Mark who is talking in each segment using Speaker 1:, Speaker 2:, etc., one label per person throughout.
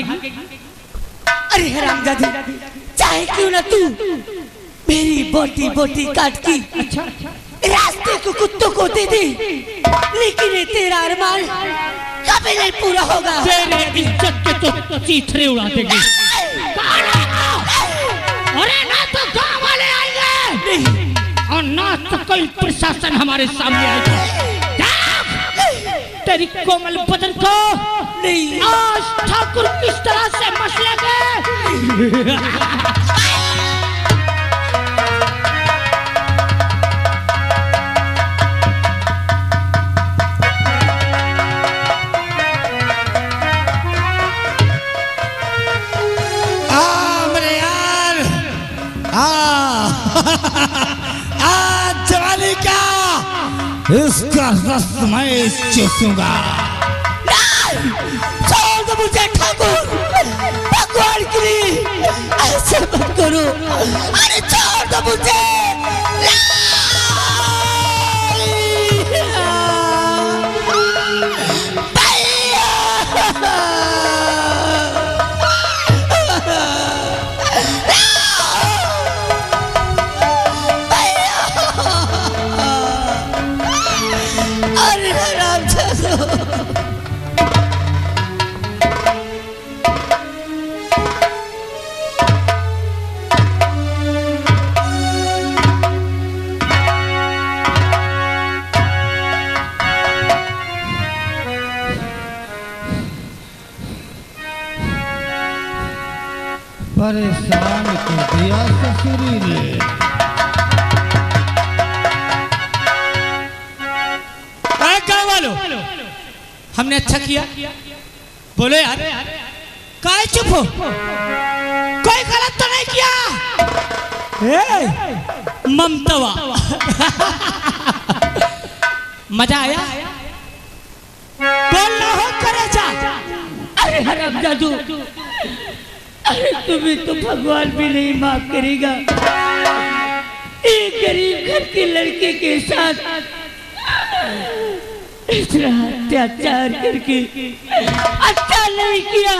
Speaker 1: भागेगी? अरे हरामजादी, चाहे क्यों ना तू मेरी बोटी बोटी काट की रास्ते को कुत्तों को दे दे, लेकिन ये तेरा अरमान कभी नहीं पूरा होगा।
Speaker 2: तेरे इज्जत के तो चीथड़े उड़ा देंगे। अरे ना तो गांव वाले आएंगे और ना तो कोई प्रशासन हमारे सामने आएगा। तेरी कोमल बदन को
Speaker 1: नहीं,
Speaker 2: आज ठाकुर किस तरह से मसलेंगे।
Speaker 3: आज जवानी का इसका रस मैं चूसूंगा।
Speaker 1: छोड़ दो मुझे ठाकुर, भगवान के लिए ऐसे मत करो। अरे छोड़ दो मुझे।
Speaker 3: परेशान कर दिया ससुरी ने।
Speaker 1: गाँव वालों, हमने अच्छा किया, बोलो यार, काहे चुप हो? कोई गलत तो नहीं किया? ममतावा मजा आया? बोलना हो करे जा। अरे हरामजादू, अरे तुम्हें तो भगवान भी नहीं माफ करेगा। एक गरीब घर के लड़के के साथ इतना अत्याचार करके अच्छा नहीं किया।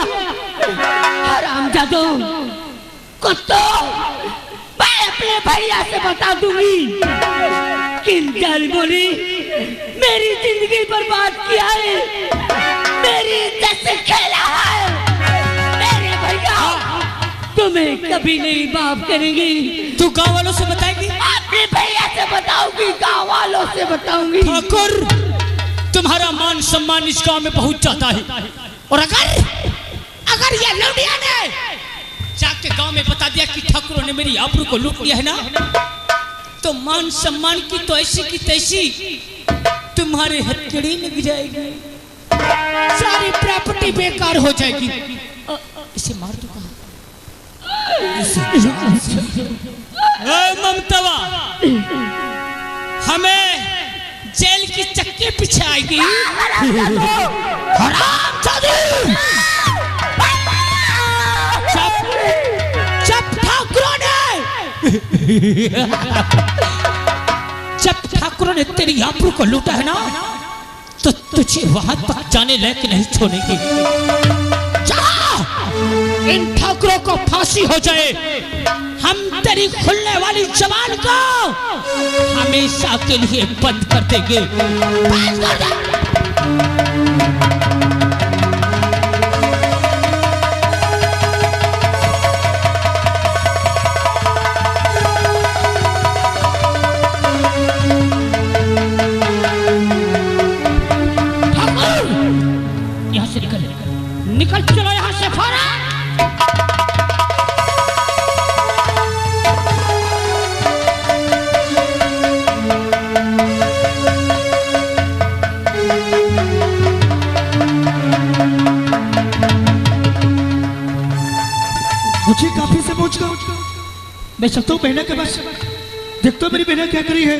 Speaker 1: हरामजादू, कुत्तों, मैं अपने भैया से बता दूंगी किन जालिमों ने मेरी जिंदगी बर्बाद किया है, मेरी इज्जत से खेला है। मेरे भैया तुम्हें कभी नहीं माफ करेंगी। तू गाँव वालों से बताएगी? अपने भैया से बताऊंगी, गाँव वालों से बताऊंगी।
Speaker 2: ठाकुर, तुम्हारा मान सम्मान इस गांव में पहुंच जाता है, और अगर ये लौंडिया ने जाके गांव में बता दिया कि ठाकुरों ने मेरी आबरू को लूट लिया है ना, तो मान सम्मान की तो ऐसी की तैसी तुम्हारे हथकड़ी लग जाएगी, सारी प्रॉपर्टी बेकार हो जाएगी। इसे मार दो कहाँ? ममतावा, हमें जेल की चक्के पीछे आएगी। जब ठाकुरों ने तेरी आबरू को लूटा है ना, तो तुझे वहां तक जाने लायक नहीं छोड़ेगी। इन ठाकुरों को फांसी हो जाए, हम तेरी खुलने वाली जबान को हमेशा के लिए बंद कर देंगे। बंद कर दे। ठाकुर, यहाँ से निकल चलो यहाँ से फौरन।
Speaker 3: मुझे काफी से पहुंच गया। मैं सकता हूँ बहना के पास, देखता हूँ मेरी बहना क्या करी है।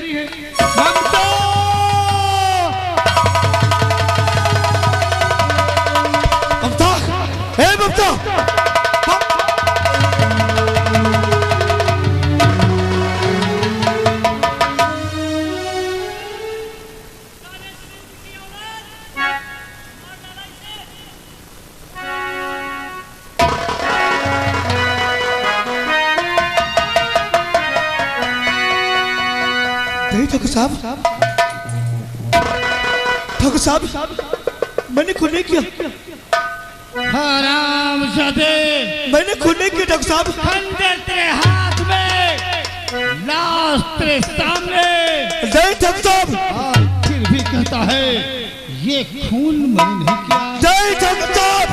Speaker 3: ममता! ममता! ए ममता! साहब मैंने खून नहीं किया।
Speaker 2: हराम ज़ादे,
Speaker 3: मैंने खून नहीं किया डॉक्टर साहब।
Speaker 2: खंजर तेरे हाथ में, लाश तेरे सामने।
Speaker 3: जय डॉक्टर साहब।
Speaker 2: फिर भी कहता है ये खून मैंने नहीं किया।
Speaker 3: जय डॉक्टर साहब।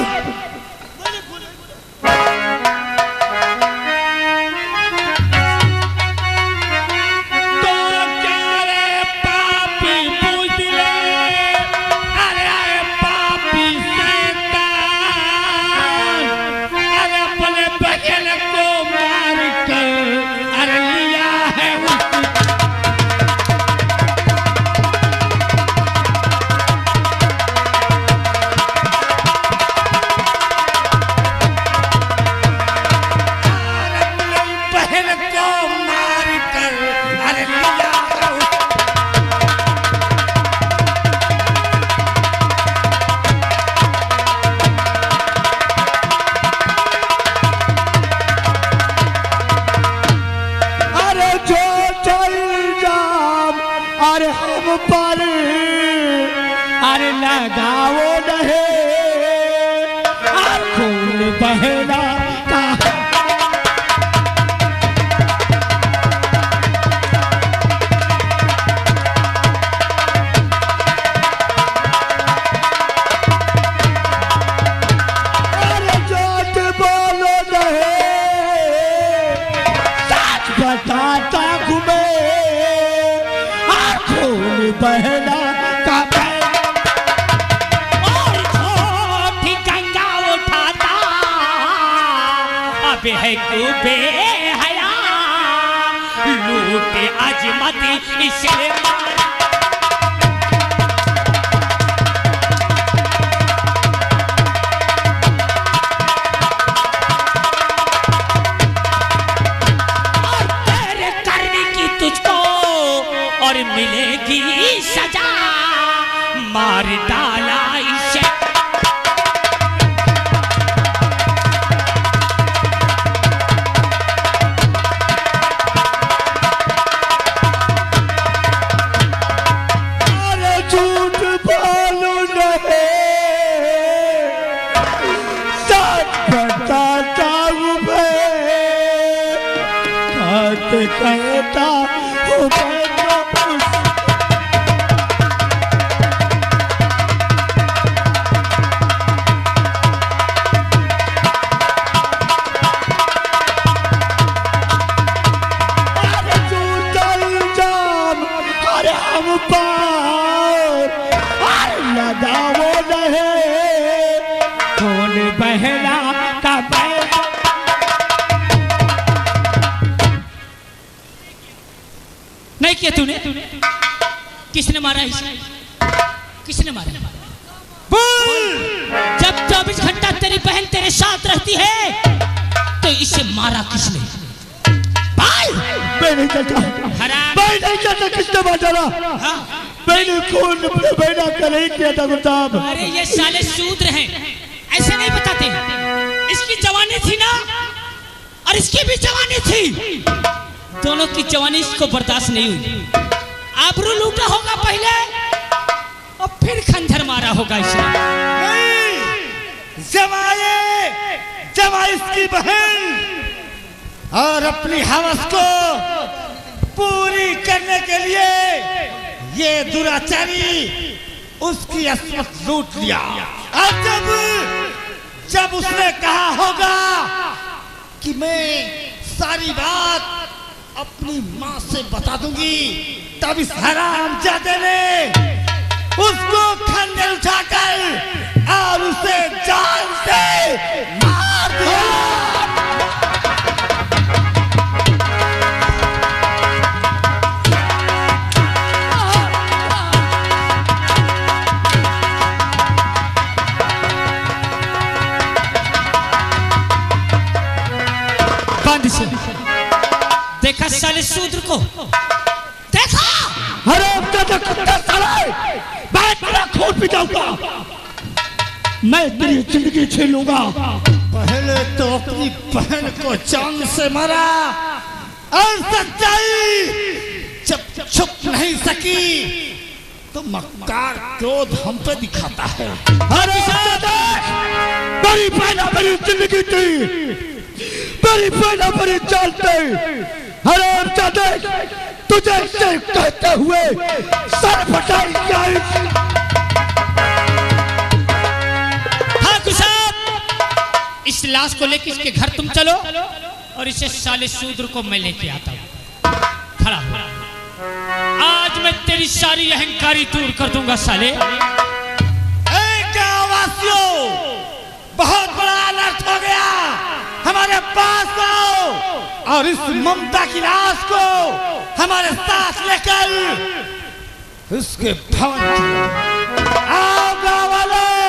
Speaker 1: बेहया लूटे अजमती इसलिए तेरे करने की तुझको और मिलेगी सजा। मार डाला इसे कहता हूँ लगाओ नहीं खून बहला का
Speaker 2: नहीं किया तूने? किसने मारा इसे? किसने मारा? बोल! जब 24 घंटा तेरी बहन तेरे साथ रहती है तो इसे मारा किसने? बोल!
Speaker 3: मैं नहीं जानता किसने मारा।
Speaker 2: हाँ?
Speaker 3: मैंने खून अपने बहना का नहीं किया था गुलाब।
Speaker 2: अरे ये साले शूद्र हैं, ऐसे नहीं बताते। इसकी जवानी थी ना और इसकी भी जवानी थी, दोनों की जवानी इसको बर्दाश्त नहीं हुई। आबरू लूटा होगा पहले और फिर खंजर मारा होगा इसने।
Speaker 3: जमाई इसकी बहन और अपनी हवस को पूरी करने के लिए ये दुराचारी उसकी अस्मत लूट लिया। और जब उसने कहा होगा कि मैं सारी बात अपनी माँ से बता दूंगी, तब इस हरामजादे ने उसको खंजर उठाकर और उसे जान से मार दिया।
Speaker 2: बंद से देखा साले शूद्र को, देखा?
Speaker 3: अरे कुत्ता साले, मैं तेरा खून पी जाऊंगा, मैं तेरी जिंदगी छीन लूंगा। पहले तो अपनी बहन को जान से मारा और सच्चाई जब छुप नहीं सकी तो मक्कार क्रोध हम पे दिखाता है। अरे मेरी पहला बड़ी जिंदगी थी, मेरी पहला बड़ी चाल थी। अरे तुझे से कहते हुए सर फटाई जाए।
Speaker 2: ठाकुर साहब, इस लाश को लेकर इसके घर तुम चलो और इसे साले शूद्र को मैं लेके आता हूँ। खड़ा हो, आज मैं तेरी सारी अहंकारी दूर कर दूंगा साले।
Speaker 3: गांववासियों, बहुत बड़ा अनर्थ हो गया। हमारे पास आओ और इस ममता की लाश को हमारे साथ लेकर उसके भवन आओ। गांव वालों,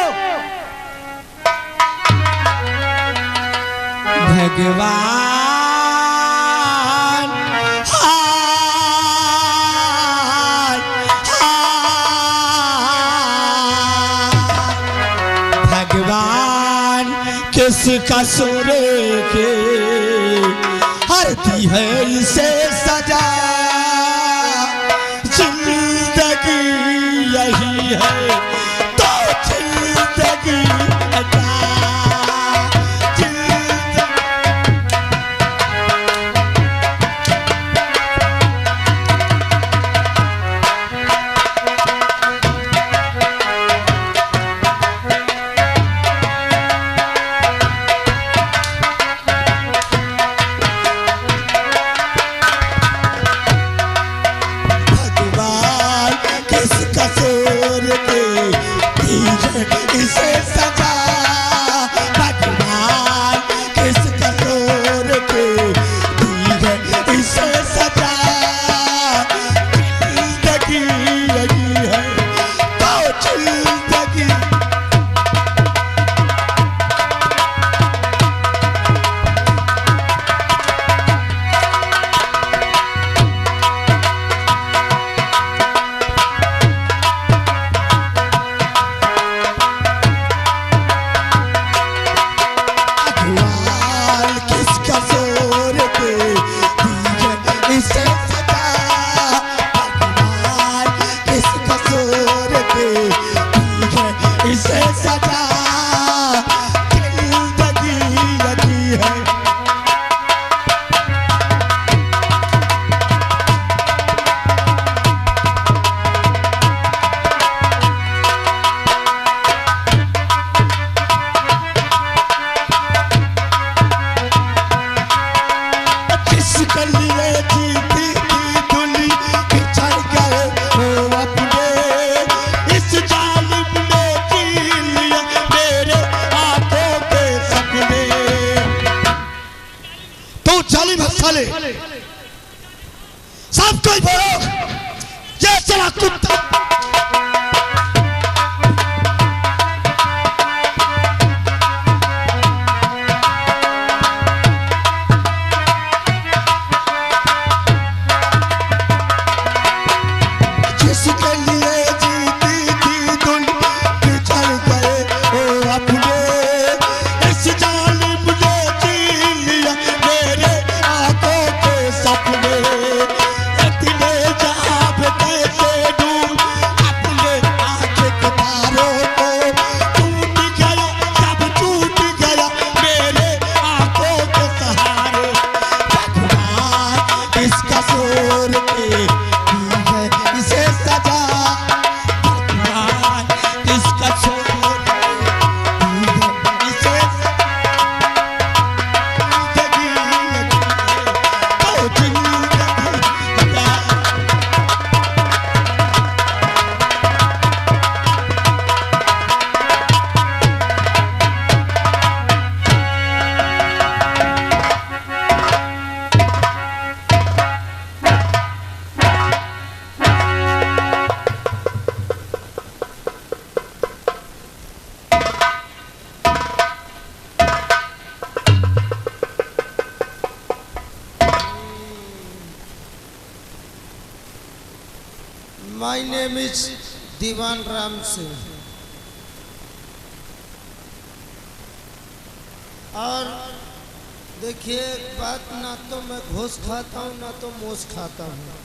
Speaker 3: भगवान किस कसूर के हरती है इसे सजा। जिंदगी यही है तो जिंदगी सब कोई बोलो ये चला कुत्ता।
Speaker 4: My name is दीवान राम सिंह और देखिए बात, ना तो मैं घूस खाता हूँ ना तो मोश खाता हूँ।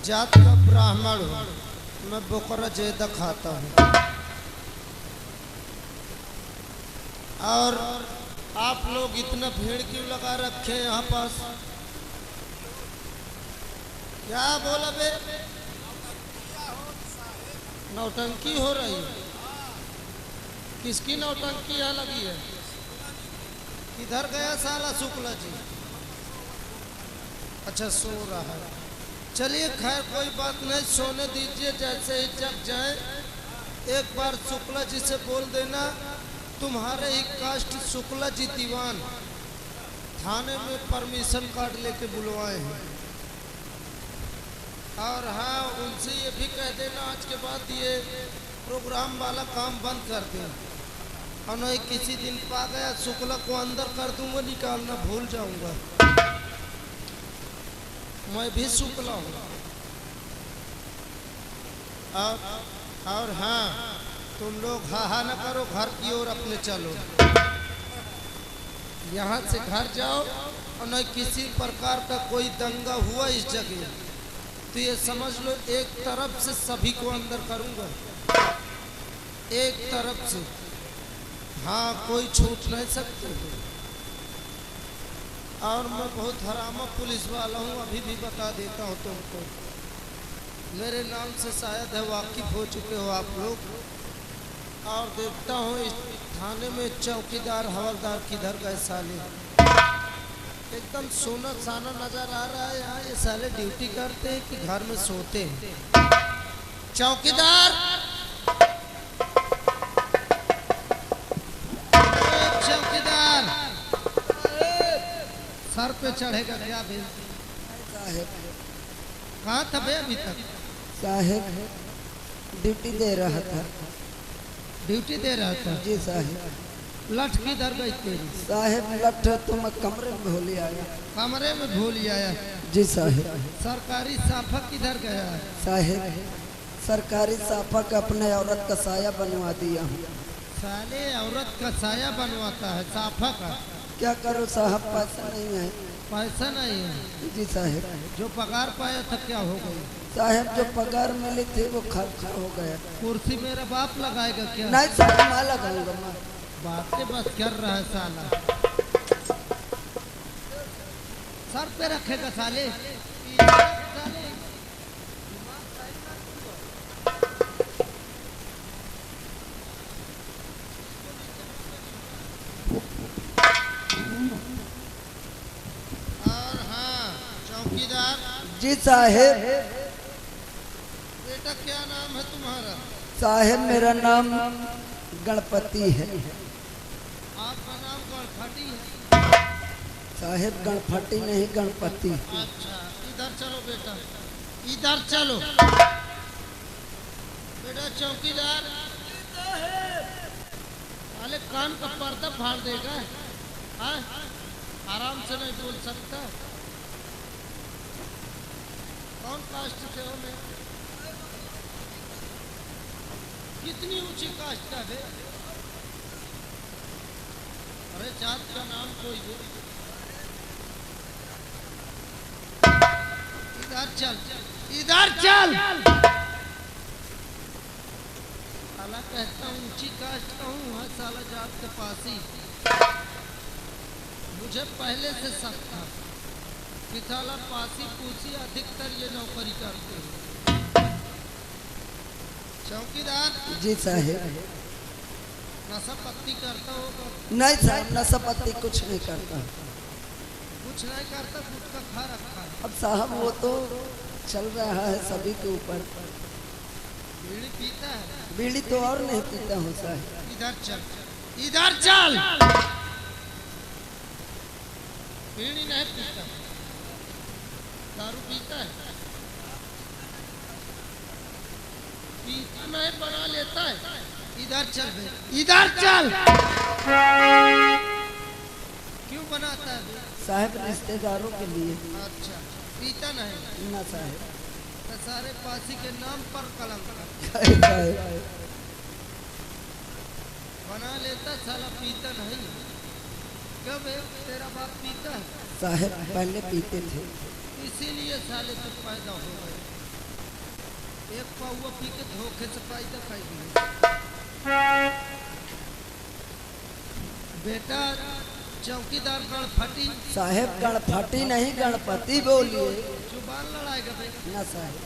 Speaker 4: जात का ब्राह्मण हूँ, मैं बकरा ज़्यादा खाता हूँ। और आप लोग इतना भीड़ क्यों लगा रखे हैं यहाँ पास? क्या बोला बे? नौटंकी हो रही है? किसकी नौटंकी यहाँ लगी है? किधर गया साला शुक्ला जी? अच्छा, सो रहा है। चलिए खैर कोई बात नहीं, सोने दीजिए, जैसे ही जग जाए एक बार शुक्ला जी से बोल देना तुम्हारे ही कास्ट शुक्ला जी दीवान थाने में परमिशन कार्ड लेके बुलवाए हैं। और हाँ, उनसे ये भी कह देना आज के बाद ये प्रोग्राम वाला काम बंद कर दें, और नहीं किसी दिन पा गया शुक्ला को अंदर कर दूंगा, निकालना भूल जाऊंगा। मैं भी शुक्ला हूँ। और हाँ, तुम लोग हा न करो, घर की ओर अपने चलो। यहाँ से घर जाओ, और नहीं किसी प्रकार का कोई दंगा हुआ इस जगह तो ये समझ लो एक तरफ से सभी को अंदर करूँगा, एक तरफ से। हाँ, कोई छूट नहीं सकते। और मैं बहुत हरामा पुलिस वाला हूँ, अभी भी बता देता हूँ तुमको। मेरे नाम से शायद है वाकिफ हो चुके हो आप लोग। और देखता हूँ इस थाने में चौकीदार हवलदार किधर गए साले। एकदम सोना साना नजर आ रहा है यहाँ। ये साले ड्यूटी करते हैं कि घर में सोते हैं? चौकीदार, चौकीदार, सर पे चढ़ेगा क्या बे?
Speaker 5: साहेब,
Speaker 4: कहाँ था बे अभी तक?
Speaker 5: साहेब ड्यूटी दे रहा था।
Speaker 4: ड्यूटी दे रहा था?
Speaker 5: जी साहेब।
Speaker 4: लठ किधर गई तेरी?
Speaker 5: साहेब लठ तो मैं कमरे में भूल आया।
Speaker 4: कमरे में भूल आया?
Speaker 5: जी साहेब।
Speaker 4: सरकारी साफा किधर गया?
Speaker 5: साहेब सरकारी साफा का अपने औरत का साया बनवा दिया हूँ।
Speaker 4: साले औरत का साया बनवाता है साफा का?
Speaker 5: क्या करो साहब, पैसा नहीं है।
Speaker 4: पैसा नहीं है?
Speaker 5: जी साहेब।
Speaker 4: जो पगार पाया था क्या हो गई?
Speaker 5: साहेब जो पगार मिली थी वो खर्चा हो गया।
Speaker 4: कुर्सी मेरा बाप लगाएगा क्या?
Speaker 5: नहीं साहब, मैं लगाऊंगा। मैं
Speaker 4: बातें बस कर रहा है साला। सर पे रखेगा साले। और हाँ चौकीदार
Speaker 5: जी साहेब।
Speaker 4: बेटा क्या नाम है तुम्हारा?
Speaker 5: साहेब मेरा नाम गणपति है।
Speaker 4: आपका नाम गणपति है?
Speaker 5: साहेब गणपति नहीं, गणपति।
Speaker 4: अच्छा, इधर चलो बेटा, इधर चलो बेटा। चौकीदार साले कान का पर्दा फाड़ देगा। हाँ, आराम से नहीं बोल सकता। कौन कास्ट से हो? मैं कितनी ऊंची कास्ट का है? अरे जात का नाम कोई है? इधर चल, इधर चल। साला कहता हूँ ऊंची कास्ट का हूँ, हर साला जात के पास ही। मुझे पहले से शक था कि साला पासी पूसी अधिकतर ये नौकरी करते हैं। चौकीदार
Speaker 5: जी साहेब।
Speaker 4: नशा पत्ती करता होगा?
Speaker 5: नहीं साहब, नशा पत्ती कुछ नहीं करता।
Speaker 4: कुछ नहीं करता, गुटखा खा रखा है?
Speaker 5: अब साहब वो तो चल रहा है सभी के ऊपर।
Speaker 4: बीड़ी पीता है?
Speaker 5: बीड़ी तो और नहीं पीता हूँ साहब।
Speaker 4: इधर चल, इधर चल। बीड़ी नहीं पीता, दारू पीता है? पीता नहीं, बना लेता है। इधर चल बे, इधर चल। क्यों बनाता है बे?
Speaker 5: साहब रिश्तेदारों के लिए।
Speaker 4: अच्छा, पीता नहीं
Speaker 5: ना साहब।
Speaker 4: तो सारे पासी के नाम पर कलंक
Speaker 5: साहब
Speaker 4: बना लेता, साला पीता नहीं। कब है तेरा बाप पीता है?
Speaker 5: साहब पहले पीते थे।
Speaker 4: इसीलिए साले तक पैदा हो गए। एक पाउआ पी के धोखे से फायदा खाई दिए। बेटा चौकीदार गणपति
Speaker 5: साहेब गणपति नहीं गणपति बोलिए।
Speaker 4: जुबान लड़ाएगा भाई
Speaker 5: ना साहेब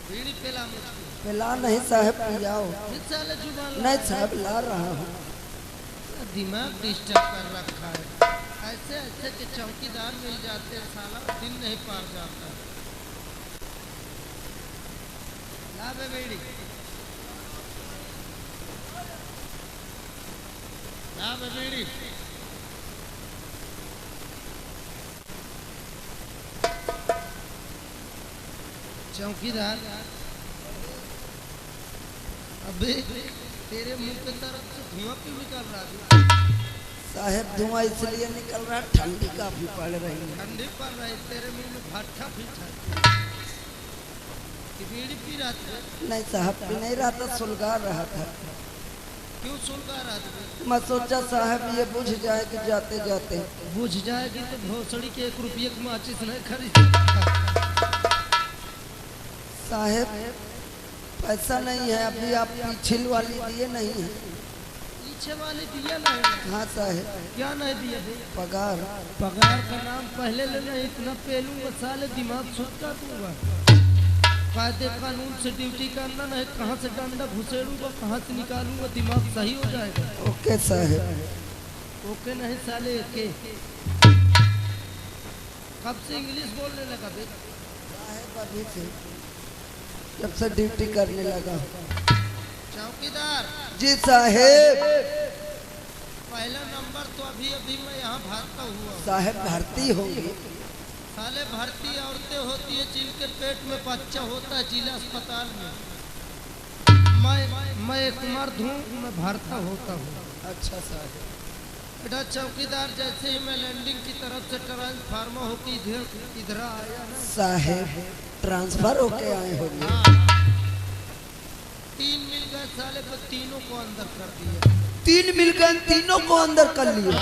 Speaker 4: बीड़ी पिला मुझको।
Speaker 5: पिला नहीं साहेब पियाओ।
Speaker 4: फिर साले जुबान
Speaker 5: नहीं साहब ला रहा हूँ।
Speaker 4: दिमाग डिस्टर्ब कर रखा है। ऐसे ऐसे के चौकीदार मिल जाते हैं साला दिन नहीं पार जाता। ला बे बीड़ी ला बे बीड़ी। चौकीदार अबे तेरे मुंह के तरफ से धुआं क्यों निकल रहा है?
Speaker 5: साहेब धुआं इसलिए निकल रहा ठंडी काफी पड़ रही है।
Speaker 4: ठंडी पड़ रही तेरे मुंह में भट्ठा पीछा कि बीड़ी पी रहा था?
Speaker 5: नहीं साहब पी नहीं रहा था सुलगा रहा था।
Speaker 4: क्यों सुलगा रहा था?
Speaker 5: मैं सोचा साहब ये बुझ जाएगी जाते जाते।
Speaker 4: बुझ जाएगी तो भोसड़ी के 1 रुपये की माचिस नहीं खरीद।
Speaker 5: साहेब पैसा नहीं है अभी आप पिछिल वाली दिए नहीं है।
Speaker 4: पीछे वाले दिया नहीं?
Speaker 5: हाँ साहेब।
Speaker 4: क्या नहीं दिया?
Speaker 5: पगार।
Speaker 4: पगार का नाम पहले लेना इतना पेलूंगा साले दिमाग सुटका दूंगा। कायदे कानून से ड्यूटी करना नहीं कहाँ से डंडा घुसेड़ूंगा कहाँ से निकालूंगा दिमाग सही हो जाएगा।
Speaker 5: ओके साहेब।
Speaker 4: ओके नहीं साले के कब से इंग्लिश बोलने लगा बे?
Speaker 5: साहेब अभी से जब से ड्यूटी करने लगा।
Speaker 4: चौकीदार
Speaker 5: जी साहेब।
Speaker 4: पहला नंबर तो अभी अभी मैं यहाँ भरता हुआ हूँ।
Speaker 5: साहेब भर्ती होंगी।
Speaker 4: साले भर्ती औरतें होती है जिनके पेट में बच्चा होता है जिला अस्पताल में। मैं एक मर्द हूँ मैं भरता होता हूँ।
Speaker 5: अच्छा साहब।
Speaker 4: बेटा चौकीदार जैसे ही मैं लैंडिंग की तरफ से ट्रांसफार्मर होकर इधर आया ना
Speaker 5: साहेब ट्रांसफर होके आए होंगे।
Speaker 4: 3 मिल गए साले को तीनों को अंदर कर दिया।
Speaker 5: 3 मिल गए तीनों को अंदर कर लिए।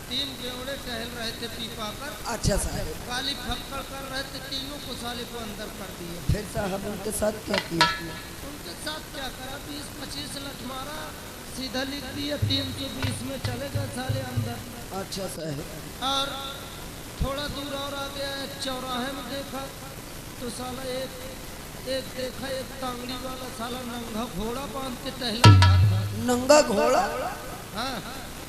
Speaker 4: 3 बेवड़े टहल रहे थे पीपा कर।
Speaker 5: अच्छा साहब।
Speaker 4: काली फक्कड़ कर रहे थे तीनों को साले को अंदर कर दिया।
Speaker 5: फिर साहब उनके साथ क्या किया?
Speaker 4: उनके साथ क्या करा 20-25 लठ मारा सीधा लिख दिया 320 में चलेगा साले अंदर।
Speaker 5: अच्छा साहब।
Speaker 4: और थोड़ा दूर और आ गया एक चौराहे में देखा तो साला एक देखा एक तांगड़ी वाला साला नंगा घोड़ा बांध के टहला रहा था।
Speaker 5: नंगा घोड़ा?
Speaker 4: हाँ।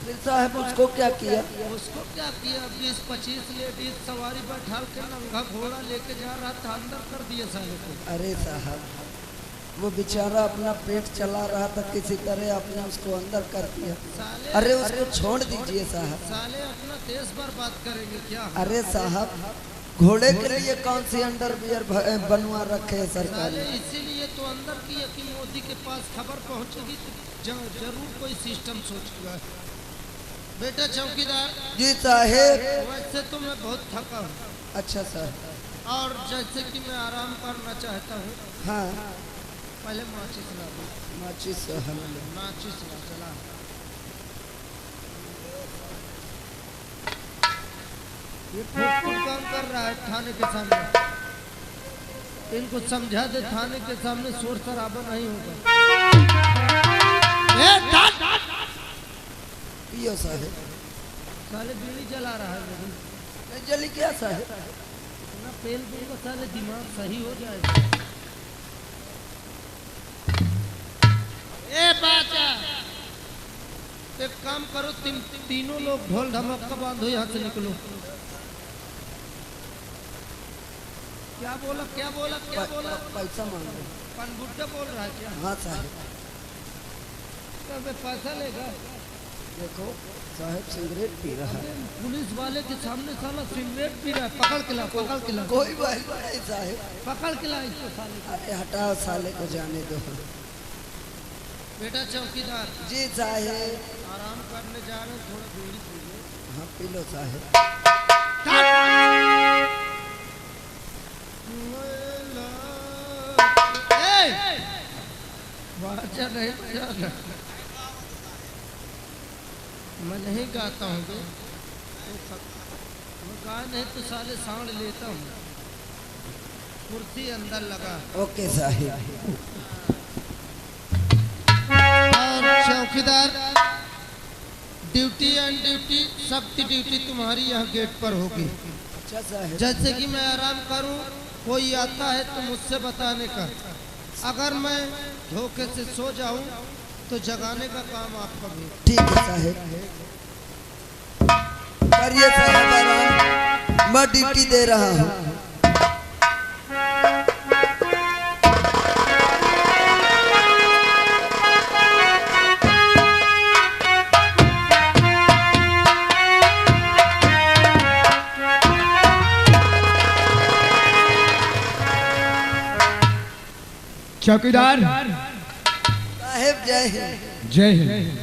Speaker 5: फिर साहब उसको क्या किया?
Speaker 4: उसको क्या किया 20-25 लेडीज सवारी बैठा के नंगा घोड़ा लेके जा रहा था अंदर कर दिया साले को।
Speaker 5: अरे साहब वो बेचारा अपना पेट चला रहा था किसी तरह आपने उसको अंदर कर दिया। अरे उसको छोड़ दीजिए साहब।
Speaker 4: साले अपना देश बर्बाद करेंगे क्या?
Speaker 5: अरे साहब घोड़े के लिए कौन सी अंडरवियर बनवा रखे है सरकार ने?
Speaker 4: इसीलिए तो अंदर किया कि मोदी के पास खबर पहुंचेगी तो जरूर कोई सिस्टम सोचेगा। बेटा चौकीदार
Speaker 5: जी साहेब।
Speaker 4: वैसे तो मैं बहुत थका हूँ।
Speaker 5: अच्छा साहब।
Speaker 4: और जैसे कि मैं आराम करना चाहता हूँ।
Speaker 5: हाँ
Speaker 4: पहले माचिस ला दो।
Speaker 5: माचिस
Speaker 4: माचिस ला चला। ये फुटफुट काम कर रहा है थाने के सामने। इनको समझा दे थाने के सामने शोर शराबा नहीं होगा।
Speaker 5: पियो साहेब।
Speaker 4: साले बीड़ी जला रहा है लेकिन
Speaker 5: जली क्या साहेब?
Speaker 4: इतना पेल दूंगा साले दिमाग सही हो जाएगा। ए बाचा एक काम करो तीनों लोग ढोल ढमक्का बांधो यहाँ से निकलो। क्या बोला
Speaker 5: पैसा मांग रहे।
Speaker 4: पनबुट्टा बोल रहा है क्या?
Speaker 5: हाँ साहब।
Speaker 4: तो पैसा लेगा?
Speaker 5: देखो साहब सिगरेट पी रहा है।
Speaker 4: पुलिस वाले के सामने साला सिगरेट पी रहा है। पकड़ के ला
Speaker 5: कोई बात नहीं साहब।
Speaker 4: पकड़ के ला इसको साले।
Speaker 5: अरे हटाओ साले को जाने दो।
Speaker 4: बेटा चौकीदार
Speaker 5: जी साहेब।
Speaker 4: आराम करने जा रहे थोड़ा बीड़ी पी लो।
Speaker 5: हाँ पी लो साहेब।
Speaker 4: बाजा नहीं बजाना। मैं नहीं गाता हूँ मैं गा नहीं तो साले सांड लेता हूँ। कुर्सी अंदर लगा।
Speaker 5: ओके साहिब।
Speaker 4: और चौकीदार ड्यूटी एंड ड्यूटी सबकी ड्यूटी तुम्हारी यहाँ गेट पर होगी।
Speaker 5: अच्छा साहिब।
Speaker 4: जैसे कि मैं आराम करूं, कोई आता है तो मुझसे बताने का। अगर मैं धोखे से सो जाऊं तो जगाने का काम आपका भी।
Speaker 5: ठीक है साहिब, करिए साहब आराम, मैं ड्यूटी दे रहा हूँ।
Speaker 3: चौकीदार
Speaker 5: साहिब जय हिंद।
Speaker 3: जय हिंद।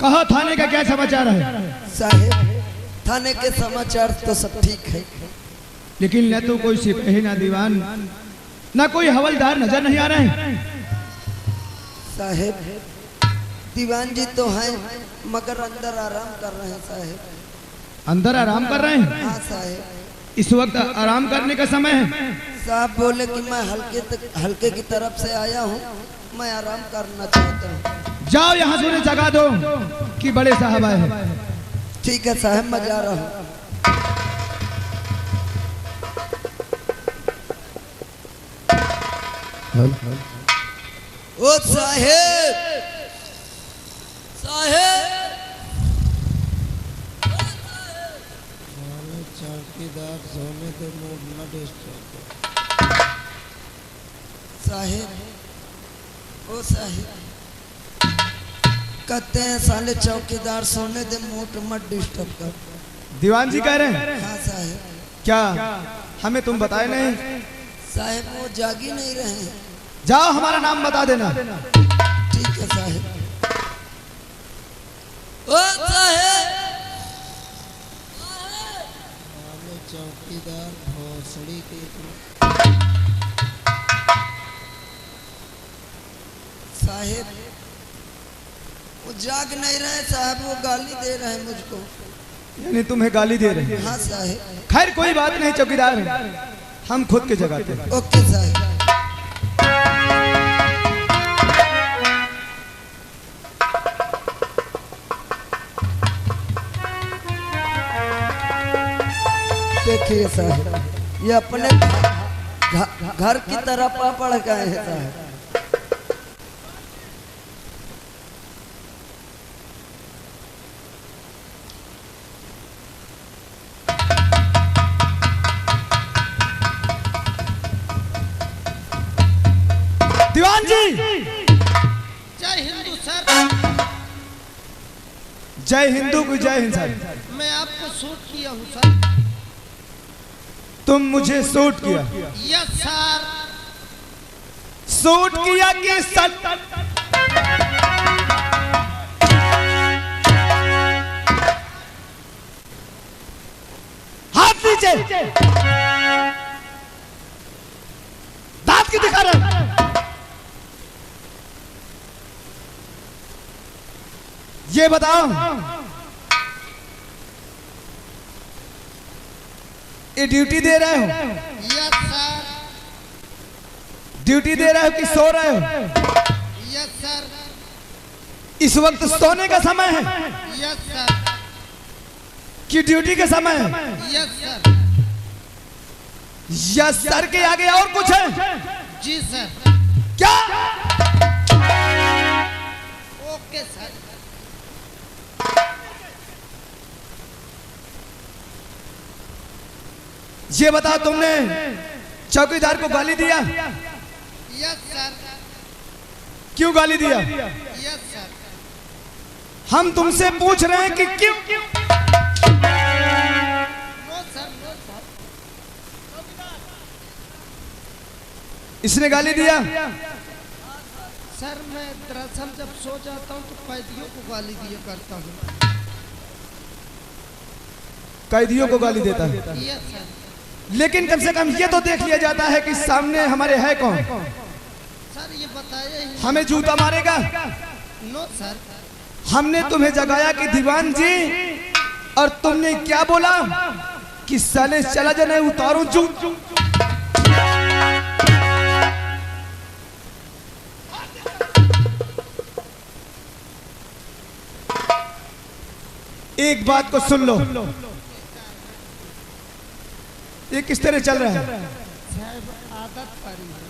Speaker 3: कहा थाने का क्या समाचार है?
Speaker 5: साहिब थाने के समाचार तो सब ठीक है,
Speaker 3: लेकिन न तो कोई सिपाही ना दीवान ना कोई हवलदार नजर नहीं आ रहे हैं।
Speaker 5: साहिब दीवान जी तो हैं मगर अंदर आराम कर रहे हैं साहिब।
Speaker 3: अंदर आराम कर रहे हैं?
Speaker 5: हाँ साहिब,
Speaker 3: इस वक्त आराम करने का समय है।
Speaker 5: साहब बोले कि मैं हल्के की तरफ से आया हूँ, मैं आराम करना चाहता हूँ।
Speaker 3: जाओ यहाँ से उन्हें जगा दो कि बड़े साहब आए हैं।
Speaker 5: ठीक है साहब, मैं जा रहा हूँ। ओ साहेब, साहेब
Speaker 4: चौकीदार सोने तो मूड न डिस्टर्ब।
Speaker 5: साहेब, ओ साहेब कहते हैं साले चौकीदार सोने दे, मूड मत डिस्टर्ब कर।
Speaker 3: दीवान जी कह रहे हैं?
Speaker 5: हाँ साहेब।
Speaker 3: क्या हमें तुम बताए नहीं?
Speaker 5: साहेब वो जाग ही नहीं रहे हैं।
Speaker 3: जाओ हमारा नाम बता देना।
Speaker 5: ठीक है साहेब। ओ साहेब,
Speaker 4: चौकीदार भोसड़ी के
Speaker 5: साहेब वो जाग नहीं रहे साहब, वो गाली दे रहे हैं मुझको।
Speaker 3: यानी तुम्हें गाली दे रहे हैं?
Speaker 5: हाँ साहेब।
Speaker 3: खैर कोई बात नहीं चौकीदार, हम खुद के जगाते हैं।
Speaker 5: ओके साहेब। देखिए साहब, ये अपने घर की तरफ आ पड़ गए हैं साहब।
Speaker 3: दीवान जी
Speaker 4: जय हिंदू सर।
Speaker 3: जय हिंदू की जय हिंद सर।
Speaker 4: मैं आपको शूट किया हूँ सर।
Speaker 3: तुम मुझे शूट किया?
Speaker 4: Yes sir.
Speaker 3: शूट किया कि सट? हाथ नीचे, दांत क्यों दिखा रहे? ये बताओ, ये ड्यूटी दे रहे हो?
Speaker 4: Yes sir.
Speaker 3: ड्यूटी दे रहे हो कि सो रहे हो?
Speaker 4: Yes sir.
Speaker 3: इस वक्त सोने का समय है
Speaker 4: यस सर।
Speaker 3: कि ड्यूटी का समय है?
Speaker 4: Yes sir.
Speaker 3: यस सर के आगे और कुछ है?
Speaker 4: जी सर।
Speaker 3: क्या?
Speaker 4: Okay sir.
Speaker 3: ये बताओ, तुमने चौकीदार को गाली दिया?
Speaker 4: Yes sir.
Speaker 3: क्यों गाली दिया?
Speaker 4: Yes sir.
Speaker 3: हम तुमसे पूछ रहे हैं कि क्यों?
Speaker 4: No sir, no sir.
Speaker 3: इसने गाली दिया?
Speaker 4: सर मैं दरअसल जब सो जाता हूँ तो कैदियों को गाली दिया करता हूँ।
Speaker 3: कैदियों को गाली देता है?
Speaker 4: Yes sir.
Speaker 3: लेकिन कम से कम ये तो देख लिया जाता है कि सामने हमारे है कौन।
Speaker 4: सर ये बताया ही।
Speaker 3: हमें जूता मारेगा?
Speaker 4: No sir.
Speaker 3: हमने तुम्हें जगाया कि दीवान जी, और तुमने क्या बोला कि साले चला जाने उतारूं जूत। एक बात को सुन लो, ये किस तरह चल रहा है?
Speaker 4: साहब आदत पड़ी है।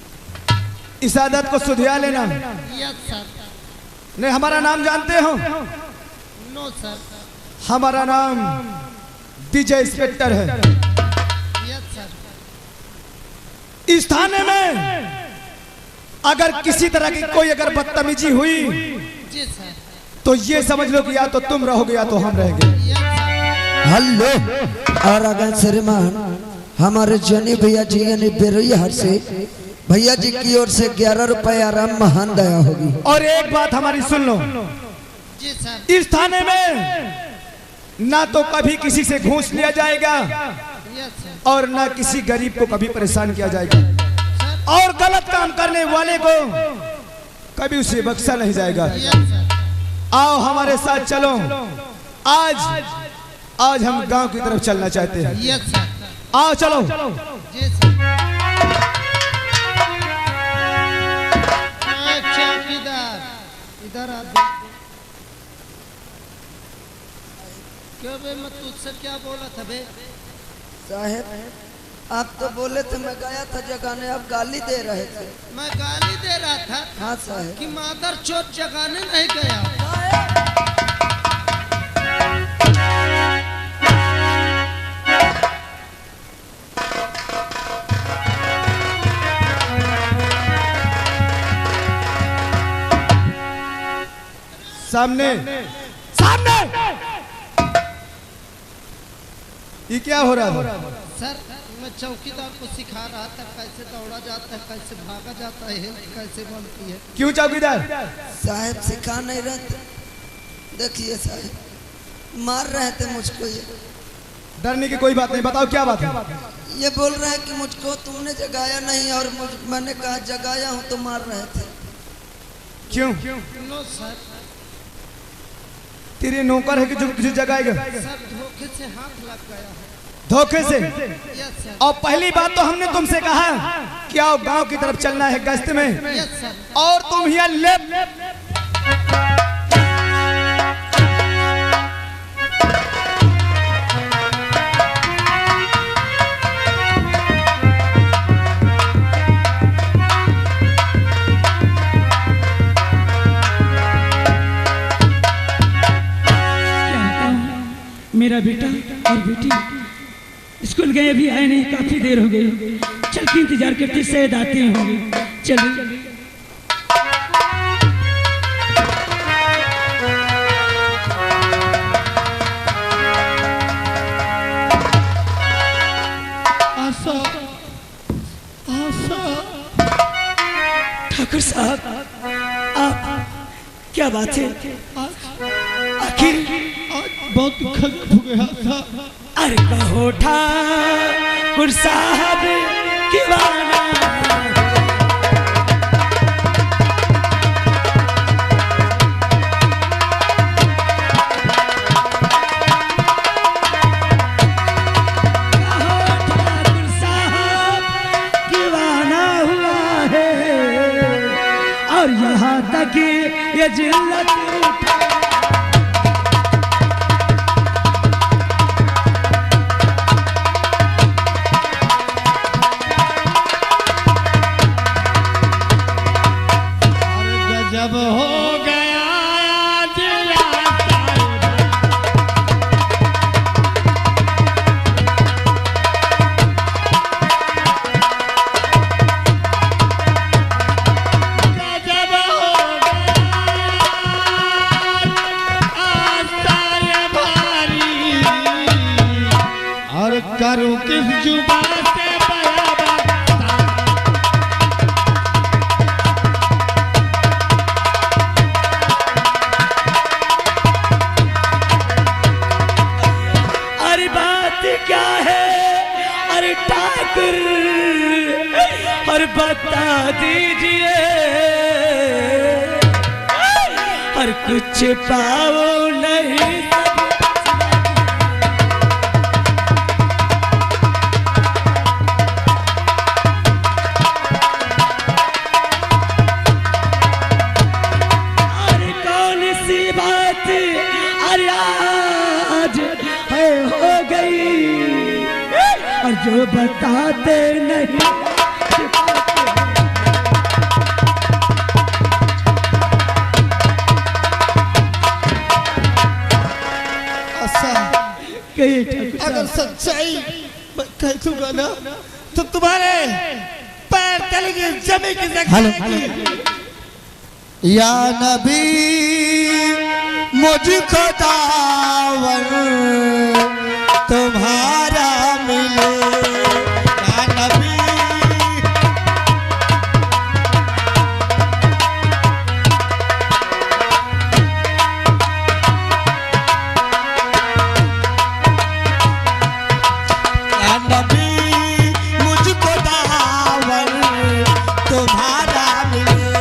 Speaker 3: इस आदत को सुधिया लेना।
Speaker 4: Yes sir.
Speaker 3: नहीं, हमारा नाम जानते हो?
Speaker 4: No sir.
Speaker 3: हमारा नाम विजय इंस्पेक्टर है।
Speaker 4: Yes sir.
Speaker 3: इस थाने में अगर किसी तरह की कोई अगर बदतमीजी हुई
Speaker 4: जी सर।
Speaker 3: तो ये समझ लो कि या तो तुम रहोगे या तो हम रहेंगे।
Speaker 4: Yes sir.
Speaker 5: हेलो और अगर श्रीमान हमारे जनी भैया जी यानी बेरोया से भैया जी की ओर से 11 रुपए आराम महान दया होगी।
Speaker 3: और एक बात हमारी सुन लो,
Speaker 4: जी सर।
Speaker 3: इस थाने में ना तो कभी किसी से घूस लिया जाएगा
Speaker 4: यस सर।
Speaker 3: और ना किसी गरीब को कभी परेशान किया जाएगा, और गलत काम करने वाले को कभी उसे बख्शा नहीं जाएगा।
Speaker 4: Yes sir.
Speaker 3: आओ हमारे साथ चलो, आज हम गांव की तरफ चलना चाहते हैं।
Speaker 4: Yes sir.
Speaker 3: आओ चलो।
Speaker 4: जी सर। चौकीदार इधर आ। क्यों बे, मैं तुझसे क्या बोला था बे?
Speaker 5: साहब आप तो बोले थे मैं गया था जगाने, आप गाली दे रहे थे।
Speaker 4: मैं गाली दे रहा था।
Speaker 5: हाँ साहब।
Speaker 4: कि मादर चोट जगाने नहीं गया।
Speaker 3: सामने सामने ये क्या हो रहा है?
Speaker 4: सर मैं चौकीदार को सिखा रहा था कैसे दौड़ा जाता है, कैसे भागा जाता है, कैसे बनती है।
Speaker 3: क्यों चौकीदार?
Speaker 5: साहब सिखा नहीं रहे थे, देखिए साहब मार रहे थे मुझको। ये
Speaker 3: डरने की कोई बात नहीं, बताओ क्या बात है?
Speaker 5: ये बोल रहा है कि मुझको तुमने जगाया नहीं और मैंने कहा जगाया हूँ तो मार रहे थे।
Speaker 3: क्यों?
Speaker 4: No sir.
Speaker 3: तेरे नौकर है कि जो तुझे जगाएगा?
Speaker 4: सर धोखे से हाथ लग गया है।
Speaker 3: धोखे से?
Speaker 4: Yes sir.
Speaker 3: और पहली बात तो हमने तुमसे कहा कि आओ गांव की तरफ चलना है गश्त में,
Speaker 4: यस सर।
Speaker 3: और तुम यहाँ लेप
Speaker 1: मेरा बेटा और बेटी स्कूल गए अभी आए नहीं, काफी देर हो गई। चल के इंतजार करते शायद आते होंगे। चलो
Speaker 3: आशा आशा।
Speaker 1: ठाकुर साहब आप क्या बात है? आखिर
Speaker 3: बहुत दुखद हो गया था।
Speaker 1: अरे कहो ठाकुर साहब दीवाना। कहो ठाकुर साहब दीवाना हुआ है, और यहाँ तक ये जिल्लत उठा।
Speaker 3: जब हो गया और करूं किस जुबान से
Speaker 1: क्या है? अरे ठाकुर और बता दीजिए, और कुछ पाओ नहीं। अरे कौन सी बात? अरे गई और जो बताते नहीं
Speaker 3: अगर सच्चाई मैं कह दूंगा ना तो तुम्हारे पैर तले की जमीन की जगह
Speaker 4: या नबी मुझको दावर तुम्हारा मिले या नबी या नबी मुझको दावर तुम्हारा मिले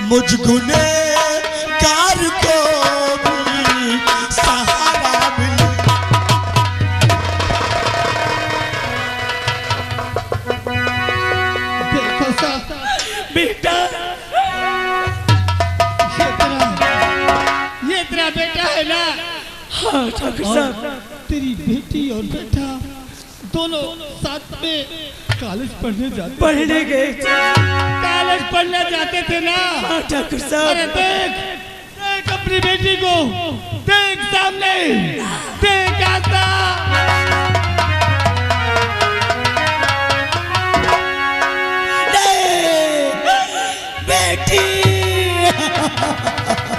Speaker 4: मुझ गुनहगार को भी सहारा मिले।
Speaker 3: देखो साहब
Speaker 1: बेटा
Speaker 3: ये तेरा बेटा है ना।
Speaker 1: हाँ ठाकुर साहब
Speaker 3: तेरी बेटी और बेटा दोनों साथ में कॉलेज पढ़ने जाते
Speaker 1: पढ़ने गए
Speaker 3: कॉलेज पढ़ने जाते थे ना।
Speaker 1: हाँ ठाकुर
Speaker 3: अरे
Speaker 1: साहब
Speaker 3: देख देख अपनी बेटी को देख सामने देख